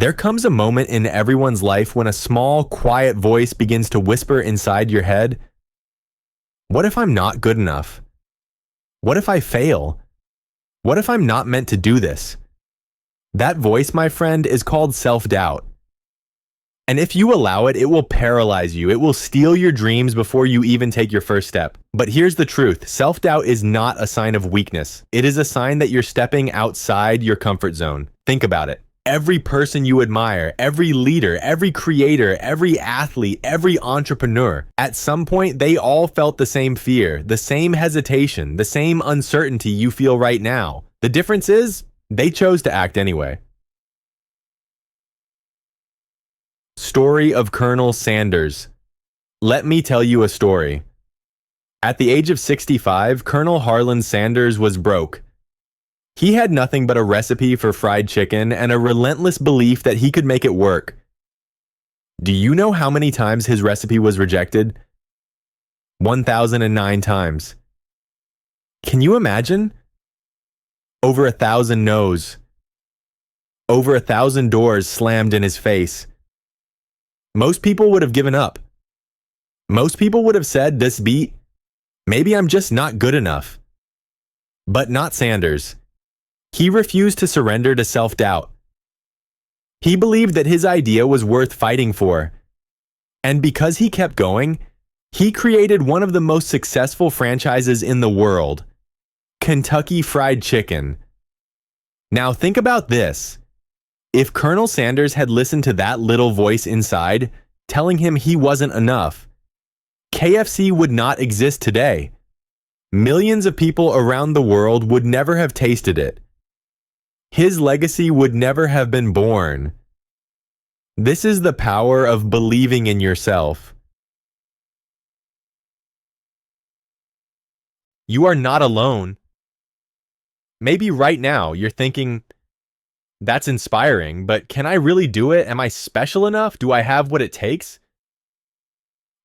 There comes a moment in everyone's life when a small, quiet voice begins to whisper inside your head, "What if I'm not good enough? What if I fail? What if I'm not meant to do this?" That voice, my friend, is called self-doubt. And if you allow it, it will paralyze you. It will steal your dreams before you even take your first step. But here's the truth. Self-doubt is not a sign of weakness. It is a sign that you're stepping outside your comfort zone. Think about it. Every person you admire, every leader, every creator, every athlete, every entrepreneur, at some point they all felt the same fear, the same hesitation, the same uncertainty you feel right now. The difference is, they chose to act anyway. Story of Colonel Sanders. Let me tell you a story. At the age of 65, Colonel Harlan Sanders was broke. He had nothing but a recipe for fried chicken and a relentless belief that he could make it work. Do you know how many times his recipe was rejected? 1,009 times. Can you imagine? Over 1,000 no's. Over 1,000 doors slammed in his face. Most people would have given up. Most people would have said, "This beat, maybe I'm just not good enough." But not Sanders. He refused to surrender to self-doubt. He believed that his idea was worth fighting for. And because he kept going, he created one of the most successful franchises in the world, Kentucky Fried Chicken. Now think about this. If Colonel Sanders had listened to that little voice inside, telling him he wasn't enough, KFC would not exist today. Millions of people around the world would never have tasted it. His legacy would never have been born. This is the power of believing in yourself. You are not alone. Maybe right now you're thinking, "That's inspiring, but can I really do it? Am I special enough? Do I have what it takes?"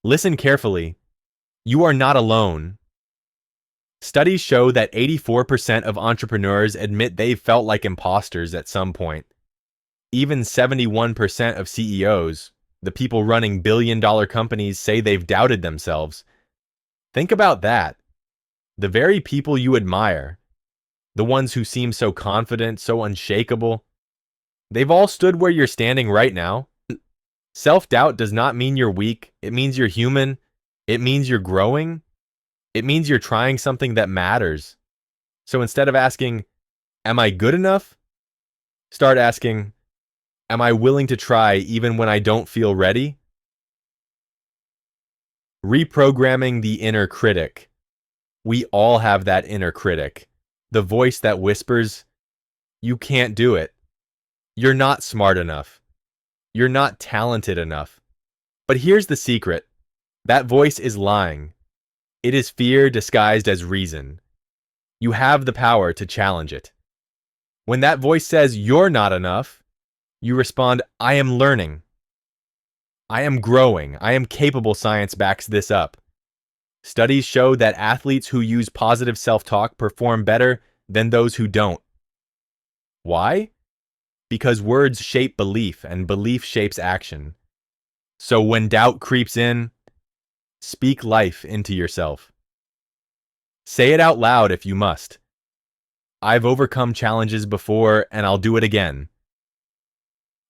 Listen carefully. You are not alone. Studies show that 84% of entrepreneurs admit they've felt like imposters at some point. Even 71% of CEOs, the people running billion-dollar companies, say they've doubted themselves. Think about that. The very people you admire, the ones who seem so confident, so unshakable, they've all stood where you're standing right now. Self-doubt does not mean you're weak. It means you're human. It means you're growing. It means you're trying something that matters. So instead of asking, "Am I good enough?" start asking, "Am I willing to try even when I don't feel ready?" Reprogramming the inner critic. We all have that inner critic. The voice that whispers, "You can't do it. You're not smart enough. You're not talented enough." But here's the secret. That voice is lying. It is fear disguised as reason. You have the power to challenge it. When that voice says you're not enough, you respond, "I am learning. I am growing. I am capable." Science backs this up. Studies show that athletes who use positive self-talk perform better than those who don't. Why? Because words shape belief, and belief shapes action. So when doubt creeps in, speak life into yourself. Say it out loud if you must. "I've overcome challenges before, and I'll do it again.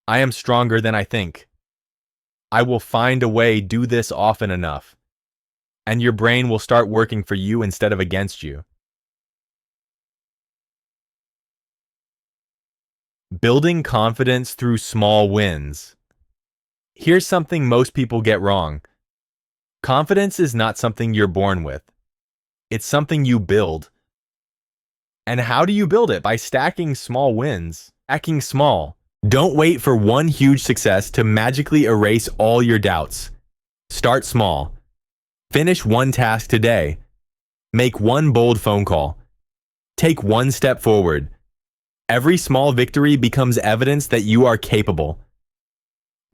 I am stronger than I think. I will find a way. Do this often enough, and your brain will start working for you instead of against you." Building confidence through small wins. Here's something most people get wrong. Confidence is not something you're born with. It's something you build. And how do you build it? By stacking small wins. Stacking small. Don't wait for one huge success to magically erase all your doubts. Start small. Finish one task today. Make one bold phone call. Take one step forward. Every small victory becomes evidence that you are capable.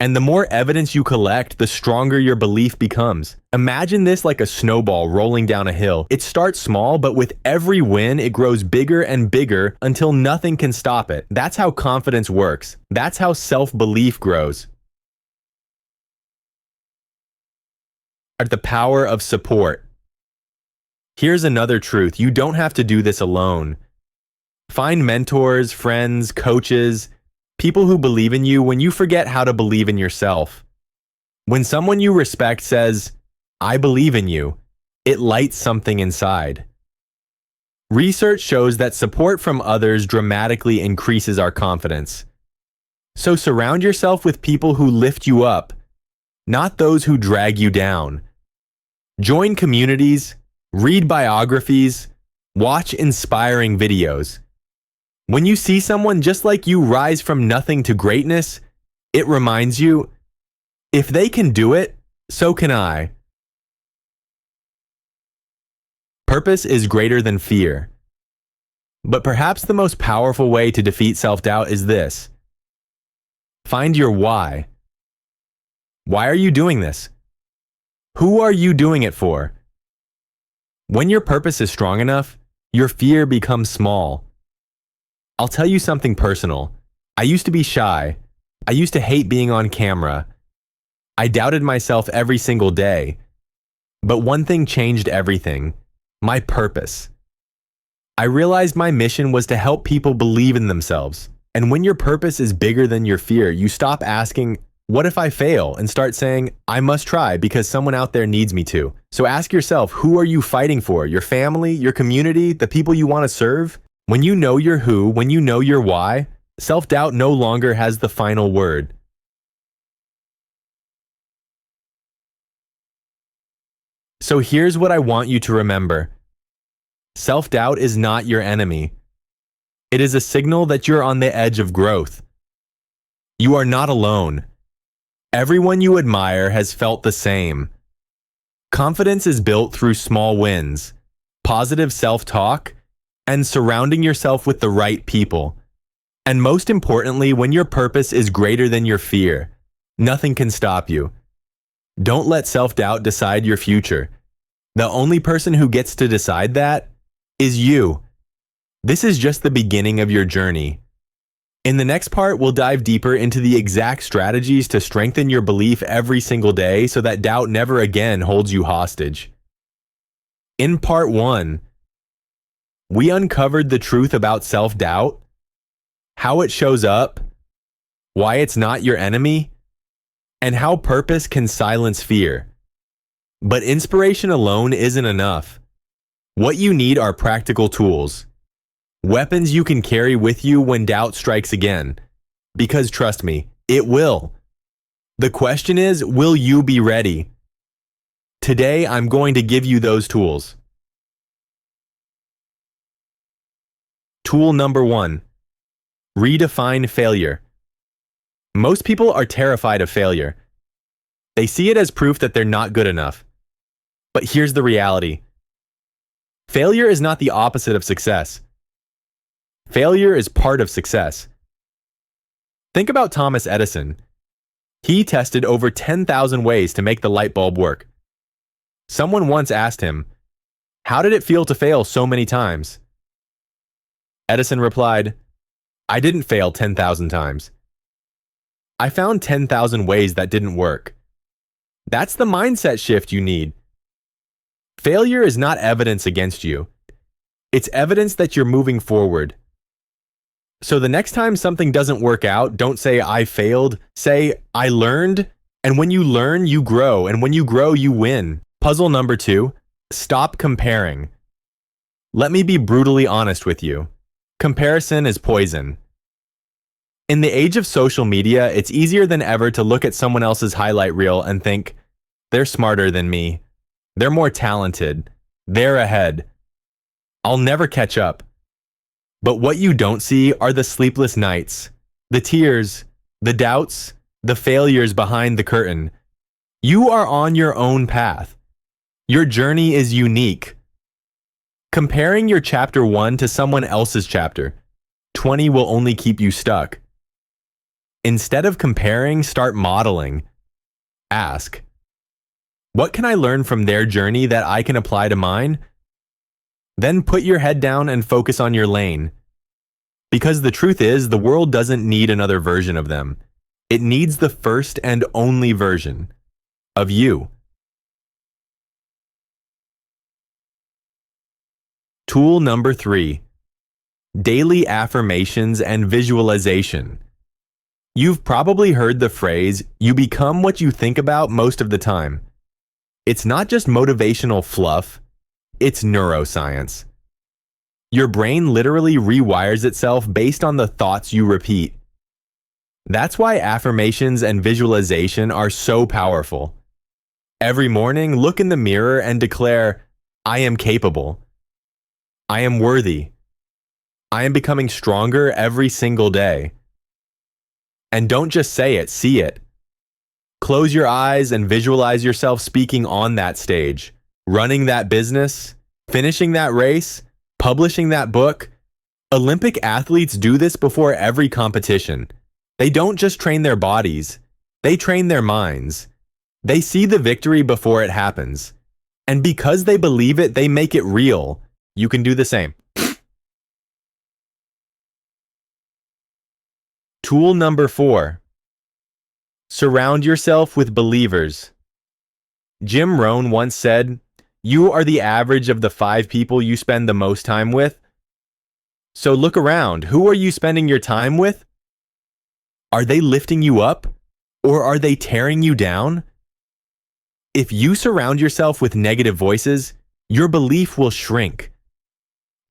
And the more evidence you collect, the stronger your belief becomes. Imagine this like a snowball rolling down a hill. It starts small, but with every win, it grows bigger and bigger until nothing can stop it. That's how confidence works. That's how self-belief grows. The power of support. Here's another truth. You don't have to do this alone. Find mentors, friends, coaches, people who believe in you when you forget how to believe in yourself. When someone you respect says, "I believe in you," it lights something inside. Research shows that support from others dramatically increases our confidence. So surround yourself with people who lift you up, not those who drag you down. Join communities, read biographies, watch inspiring videos. When you see someone just like you rise from nothing to greatness, it reminds you, if they can do it, so can I. Purpose is greater than fear. But perhaps the most powerful way to defeat self-doubt is this. Find your why. Why are you doing this? Who are you doing it for? When your purpose is strong enough, your fear becomes small. I'll tell you something personal. I used to be shy. I used to hate being on camera. I doubted myself every single day. But one thing changed everything: my purpose. I realized my mission was to help people believe in themselves. And when your purpose is bigger than your fear, you stop asking, "What if I fail?" and start saying, "I must try because someone out there needs me to." So ask yourself, who are you fighting for? Your family, your community, the people you want to serve? When you know your who, when you know your why, self-doubt no longer has the final word. So here's what I want you to remember. Self-doubt is not your enemy. It is a signal that you're on the edge of growth. You are not alone. Everyone you admire has felt the same. Confidence is built through small wins, positive self-talk, and surrounding yourself with the right people. And most importantly, when your purpose is greater than your fear, nothing can stop you. Don't let self-doubt decide your future. The only person who gets to decide that is you. This is just the beginning of your journey. In the next part, we'll dive deeper into the exact strategies to strengthen your belief every single day so that doubt never again holds you hostage. In part 1, we uncovered the truth about self-doubt, how it shows up, why it's not your enemy, and how purpose can silence fear. But inspiration alone isn't enough. What you need are practical tools. Weapons you can carry with you when doubt strikes again. Because trust me, it will. The question is, will you be ready? Today, I'm going to give you those tools. Tool number 1. Redefine failure. Most people are terrified of failure. They see it as proof that they're not good enough. But here's the reality. Failure is not the opposite of success. Failure is part of success. Think about Thomas Edison. He tested over 10,000 ways to make the light bulb work. Someone once asked him, "How did it feel to fail so many times?" Edison replied, "I didn't fail 10,000 times. I found 10,000 ways that didn't work." That's the mindset shift you need. Failure is not evidence against you. It's evidence that you're moving forward. So the next time something doesn't work out, don't say, "I failed." Say, "I learned." And when you learn, you grow. And when you grow, you win. Puzzle number 2, stop comparing. Let me be brutally honest with you. Comparison is poison. In the age of social media, it's easier than ever to look at someone else's highlight reel and think, "They're smarter than me. They're more talented. They're ahead. I'll never catch up." But what you don't see are the sleepless nights, the tears, the doubts, the failures behind the curtain. You are on your own path. Your journey is unique. Comparing your chapter 1 to someone else's chapter 20 will only keep you stuck. Instead of comparing, start modeling. Ask, what can I learn from their journey that I can apply to mine? Then put your head down and focus on your lane. Because the truth is, the world doesn't need another version of them. It needs the first and only version of you. Tool number 3, daily affirmations and visualization. You've probably heard the phrase, you become what you think about most of the time. It's not just motivational fluff, it's neuroscience. Your brain literally rewires itself based on the thoughts you repeat. That's why affirmations and visualization are so powerful. Every morning, look in the mirror and declare, I am capable. I am worthy. I am becoming stronger every single day. And don't just say it, see it. Close your eyes and visualize yourself speaking on that stage, running that business, finishing that race, publishing that book. Olympic athletes do this before every competition. They don't just train their bodies, they train their minds. They see the victory before it happens. And because they believe it, they make it real. You can do the same. Tool number 4, surround yourself with believers. Jim Rohn once said, you are the average of the 5 people you spend the most time with. So look around. Who are you spending your time with? Are they lifting you up, or are they tearing you down? If you surround yourself with negative voices, your belief will shrink.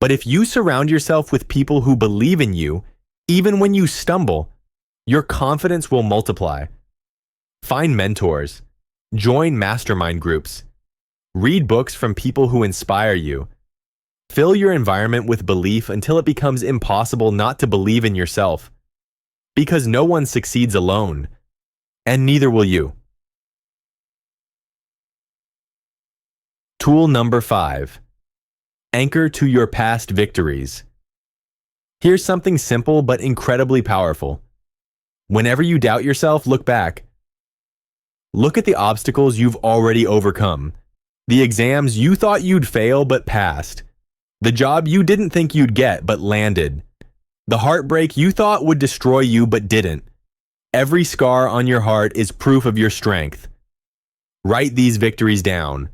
But if you surround yourself with people who believe in you, even when you stumble, your confidence will multiply. Find mentors, join mastermind groups, read books from people who inspire you. Fill your environment with belief until it becomes impossible not to believe in yourself. Because no one succeeds alone, and neither will you. Tool number 5, anchor to your past victories. Here's something simple but incredibly powerful. Whenever you doubt yourself, look back. Look at the obstacles you've already overcome, the exams you thought you'd fail but passed, the job you didn't think you'd get but landed, the heartbreak you thought would destroy you but didn't. Every scar on your heart is proof of your strength. Write these victories down.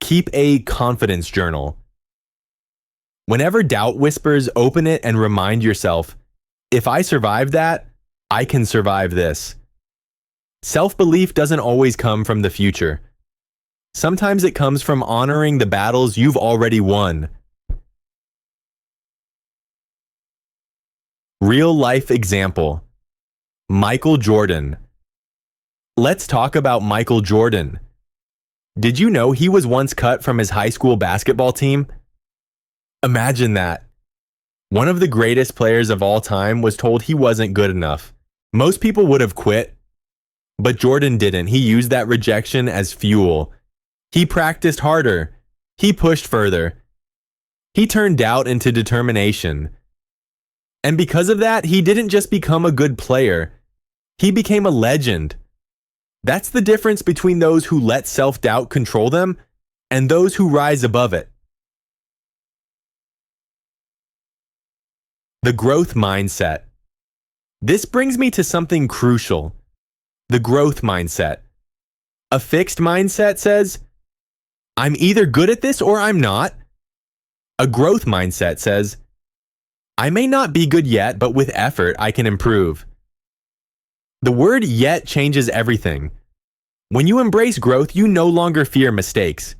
Keep a confidence journal. Whenever doubt whispers, open it and remind yourself, if I survive that, I can survive this. Self-belief doesn't always come from the future. Sometimes it comes from honoring the battles you've already won. Real-life example. Michael Jordan. Let's talk about Michael Jordan. Did you know he was once cut from his high school basketball team? Imagine that. One of the greatest players of all time was told he wasn't good enough. Most people would have quit, but Jordan didn't. He used that rejection as fuel. He practiced harder. He pushed further. He turned doubt into determination. And because of that, he didn't just become a good player. He became a legend. That's the difference between those who let self-doubt control them and those who rise above it. The growth mindset. This brings me to something crucial. The growth mindset. A fixed mindset says, I'm either good at this or I'm not. A growth mindset says, I may not be good yet, but with effort, I can improve. The word yet changes everything. When you embrace growth, you no longer fear mistakes.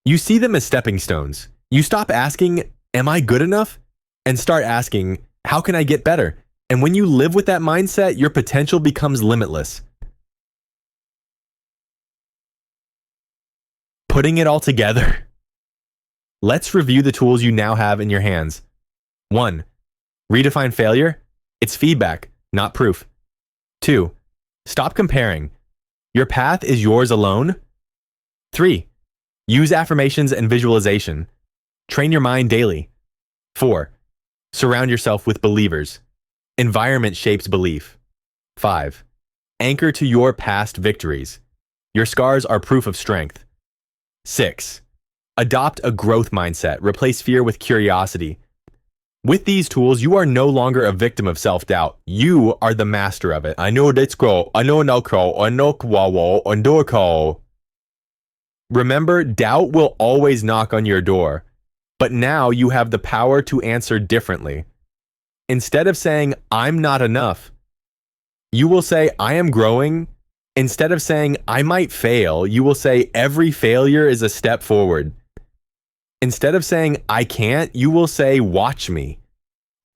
You see them as stepping stones. You stop asking, am I good enough? And start asking, how can I get better? And when you live with that mindset, your potential becomes limitless. Putting it all together. Let's review the tools you now have in your hands. 1. Redefine failure. It's feedback, not proof. 2. Stop comparing. Your path is yours alone. 3. Use affirmations and visualization. Train your mind daily. 4. Surround yourself with believers. Environment shapes belief. 5. Anchor to your past victories. Your scars are proof of strength. 6. Adopt a growth mindset. Replace fear with curiosity. With these tools, you are no longer a victim of self-doubt. You are the master of it. I know that's cool. I know no cool. I know kwawo. I know cool. Remember, doubt will always knock on your door, but now you have the power to answer differently. Instead of saying, I'm not enough, you will say, I am growing. Instead of saying, I might fail, you will say, every failure is a step forward. Instead of saying, I can't, you will say, watch me.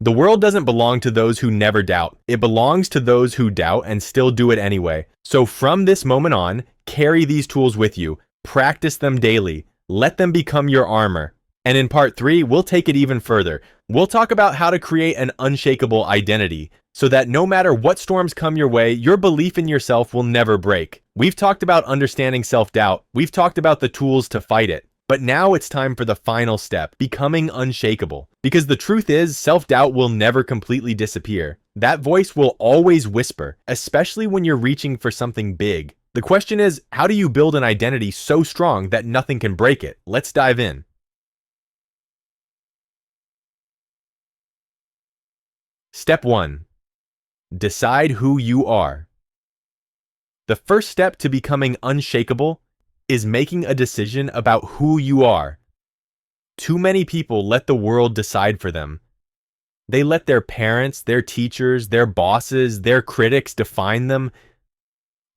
The world doesn't belong to those who never doubt. It belongs to those who doubt and still do it anyway. So from this moment on, carry these tools with you. Practice them daily. Let them become your armor. And in part 3, we'll take it even further. We'll talk about how to create an unshakable identity so that no matter what storms come your way, your belief in yourself will never break. We've talked about understanding self-doubt. We've talked about the tools to fight it. But now it's time for the final step, becoming unshakable. Because the truth is, self-doubt will never completely disappear. That voice will always whisper, especially when you're reaching for something big. The question is, how do you build an identity so strong that nothing can break it? Let's dive in. Step 1. Decide who you are. The first step to becoming unshakable is making a decision about who you are. Too many people let the world decide for them. They let their parents, their teachers, their bosses, their critics define them.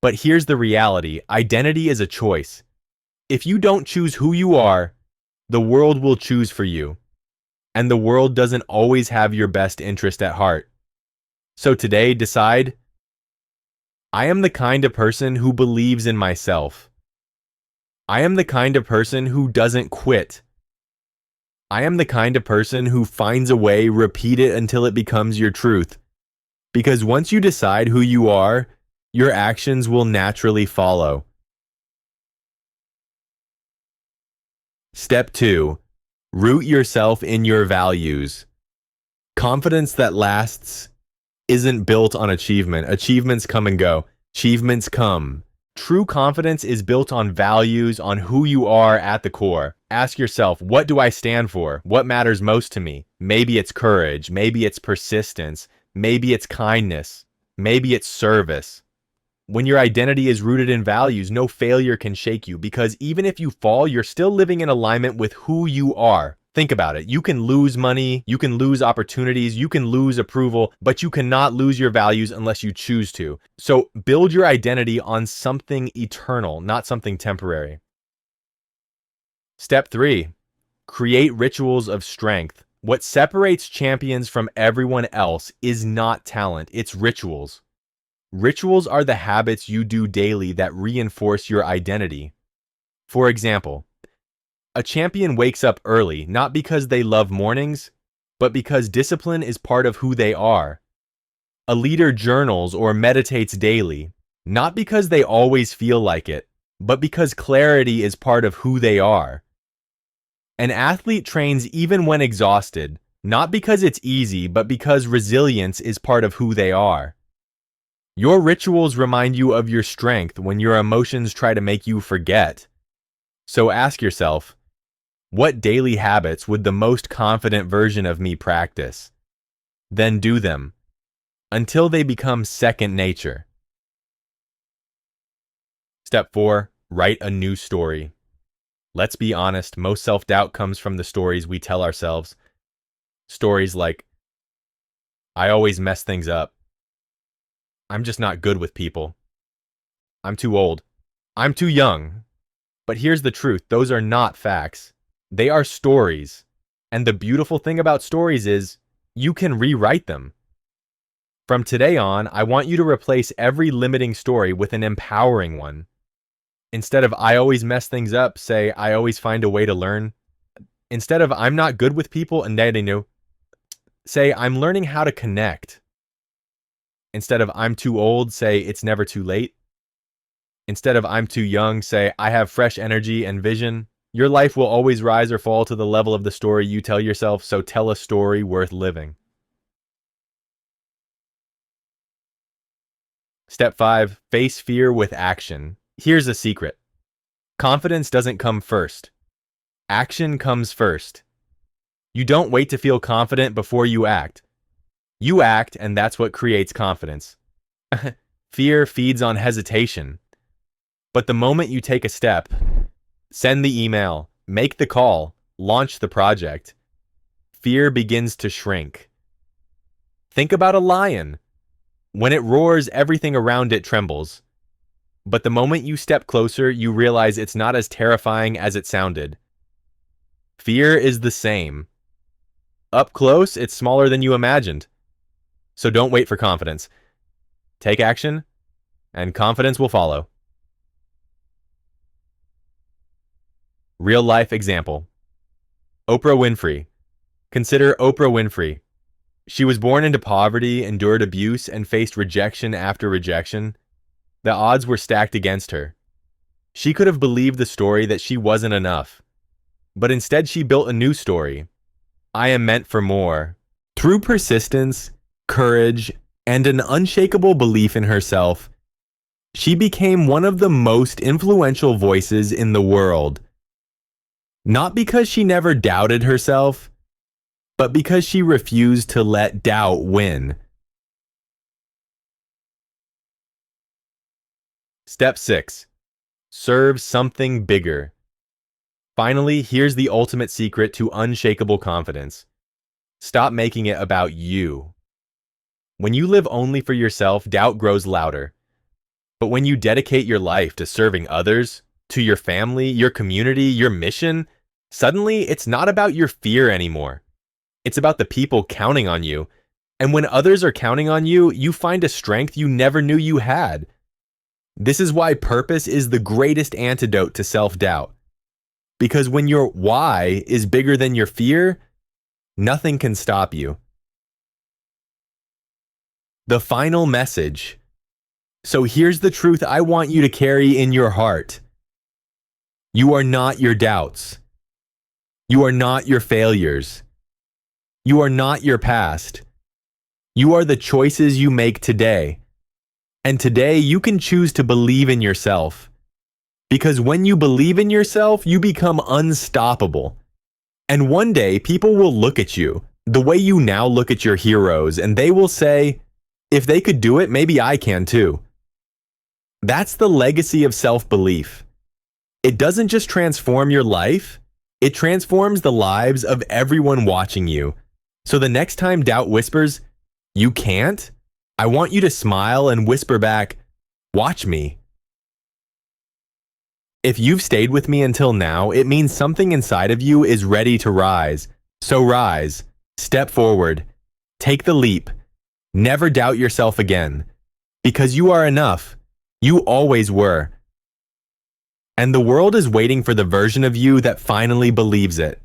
But here's the reality: identity is a choice. If you don't choose who you are, the world will choose for you. And the world doesn't always have your best interest at heart. So today, decide, I am the kind of person who believes in myself. I am the kind of person who doesn't quit. I am the kind of person who finds a way, repeat it until it becomes your truth. Because once you decide who you are, your actions will naturally follow. Step 2. Root yourself in your values. Confidence that lasts isn't built on achievement. Achievements come and go. Achievements come. True confidence is built on values, on who you are at the core. Ask yourself, what do I stand for? What matters most to me? Maybe it's courage. Maybe it's persistence. Maybe it's kindness. Maybe it's service. When your identity is rooted in values, no failure can shake you, because even if you fall, you're still living in alignment with who you are. Think about it. You can lose money, you can lose opportunities, you can lose approval, but you cannot lose your values unless you choose to. So build your identity on something eternal, not something temporary. Step 3. Create rituals of strength. What separates champions from everyone else is not talent, it's rituals. Rituals are the habits you do daily that reinforce your identity. For example, a champion wakes up early, not because they love mornings, but because discipline is part of who they are. A leader journals or meditates daily, not because they always feel like it, but because clarity is part of who they are. An athlete trains even when exhausted, not because it's easy, but because resilience is part of who they are. Your rituals remind you of your strength when your emotions try to make you forget. So ask yourself, what daily habits would the most confident version of me practice? Then do them, until they become second nature. Step 4. Write a new story. Let's be honest, most self-doubt comes from the stories we tell ourselves. Stories like, I always mess things up. I'm just not good with people. I'm too old. I'm too young. But here's the truth, those are not facts. They are stories. And the beautiful thing about stories is, you can rewrite them. From today on, I want you to replace every limiting story with an empowering one. Instead of I always mess things up, say I always find a way to learn. Instead of I'm not good with people and they know, say I'm learning how to connect. Instead of I'm too old, say it's never too late. Instead of I'm too young, say I have fresh energy and vision. Your life will always rise or fall to the level of the story you tell yourself, so tell a story worth living. Step 5, face fear with action. Here's a secret. Confidence doesn't come first. Action comes first. You don't wait to feel confident before you act. You act, and that's what creates confidence. Fear feeds on hesitation. But the moment you take a step, send the email, make the call, launch the project, fear begins to shrink. Think about a lion. When it roars, everything around it trembles. But the moment you step closer, you realize it's not as terrifying as it sounded. Fear is the same. Up close, it's smaller than you imagined. So don't wait for confidence. Take action, and confidence will follow. Real life example. Oprah Winfrey. Consider Oprah Winfrey. She was born into poverty, endured abuse, and faced rejection after rejection. The odds were stacked against her. She could have believed the story that she wasn't enough. But instead she built a new story. I am meant for more. Through persistence, courage, and an unshakable belief in herself, she became one of the most influential voices in the world. Not because she never doubted herself, but because she refused to let doubt win. Step 6. Serve something bigger. Finally, here's the ultimate secret to unshakable confidence. Stop making it about you. When you live only for yourself, doubt grows louder. But when you dedicate your life to serving others, to your family, your community, your mission, suddenly it's not about your fear anymore. It's about the people counting on you. And when others are counting on you, you find a strength you never knew you had. This is why purpose is the greatest antidote to self-doubt. Because when your why is bigger than your fear, nothing can stop you. The final message. So here's the truth I want you to carry in your heart. You are not your doubts. You are not your failures. You are not your past. You are the choices you make today. And today you can choose to believe in yourself. Because when you believe in yourself, you become unstoppable. And one day people will look at you the way you now look at your heroes, and they will say, if they could do it, maybe I can too. That's the legacy of self-belief. It doesn't just transform your life, it transforms the lives of everyone watching you. So the next time doubt whispers, you can't, I want you to smile and whisper back, watch me. If you've stayed with me until now, it means something inside of you is ready to rise. So rise, step forward, take the leap. Never doubt yourself again. Because you are enough. You always were. And the world is waiting for the version of you that finally believes it.